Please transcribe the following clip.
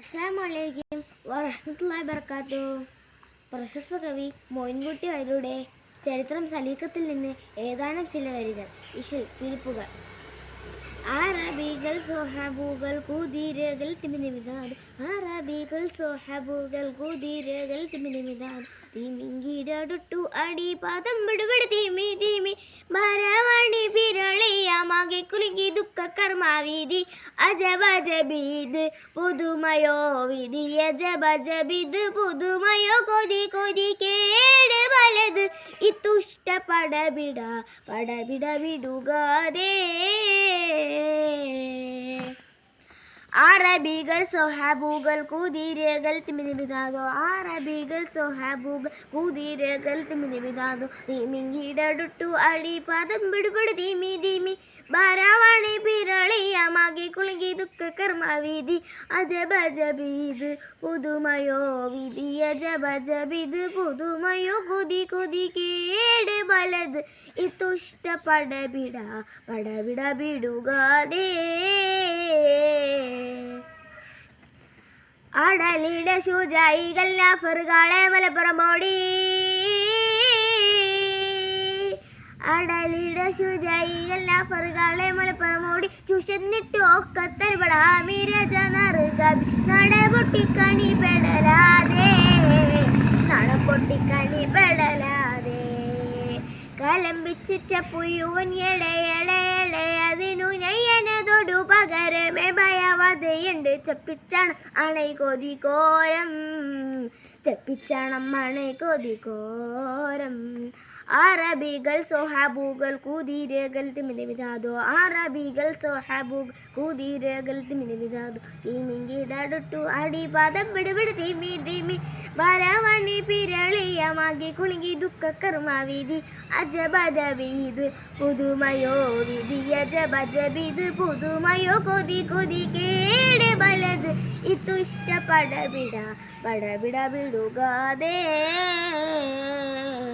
അസ്സലാമു അലൈക്കും വറഹ്മത്തുള്ളാഹി വബറകാതുഹു. പ്രശസ്ത കവി മോയിൻകുട്ടി വൈദ്യരുടെ ചരിത്രം സലീഖത്തിൽ നിന്ന് ഏതാനും ചില വരികൾ. തിരിപ്പുകൾ. അറബികൾ സ്വഹാബുകൾ കുതിരകൾ തിമിനിമിതാട്, അറബികൾ സ്വഹാബുകൾ കുതിരകൾ തിമിനിമിതാട്, തിമിങ്കിടൊട്ടു അടി പാദം വിടുവിട് തീമി തീമി ഭരവാണി പിരളിയമാകെ കുലുങ്ങി ദുഃഖ കർമാവിധി അജബജബീത് പുതുമയോ വിധി അജബജബീത് പുതുമയോ കൊതി കൊതി കേട് വലത് ഇത്തുഷ്ട പടബിട പടബിട വിടുകാതേ. അറബികൾ സ്വഹാബുകൾ കുതിരകൾ തിമിനിമിതാദോ, അറബികൾ സ്വഹാബുകൾ കുതിരകൾ തിമിനിമിതാദോ, തിമിങ്കിടൊട്ടു അടി പാദം വിടുപിട് തീമി തീമി ഭരവാണി പിരളിയമാകെ കുലുങ്ങി ദുഃഖ കർമ്മവിധി അജബജബീത് പുതുമയോ വിധി അജബജബീത് പുതുമയോ കൊതി കൊതി കേട് വലത് ഇത്തുഷ്ട പടബിട പടബിട വിടുകാതേ. അടലിട ശുചായികൾ നാഫറുകളെ മലപ്പുറമോടി, അടലിട ശുചായികൾ നാഫറുകളെ മലപ്പുറമോടി ചുഷന്നിട്ട് ഒക്കത്തരപടാമിരജനറുകവി നടപൊട്ടിക്കണി പെടലാതെ നടപൊട്ടിക്കണി പെടലാതെ കലമ്പിച്ചിട്ട പുയുവൻ എടയെടയെടെ അതിനു നയ്യനതൊടു പകരമേ ഭയവതയുണ്ട് ചെപ്പിച്ചാണ് അണൈ കൊതികോരം ചെപ്പിച്ചാണം അണൈ കൊതികോരം. അറബികൾ സ്വഹാബുകൾ കുതിരകൾ തിമിനിമിതാദോ, അറബികൾ സ്വഹാബുകൾ കുതിരകൾ തിമിനിമിതാദോ, തിമിങ്കിടൊട്ടു അടി പാദം വിടുവിട് തീമി തീമി ഭരവാണി പിരളിയമാകെ കുലുങ്ങി ദുഃഖ കർമ്മവിധി അജബജബീത് പുതുമയോ വിധി അജബജബീത് പുതുമയോ കൊതി കൊതി കേട് വലത് ഇത്തുഷ്ട പടബിട പടബിട വിടുകാതേ.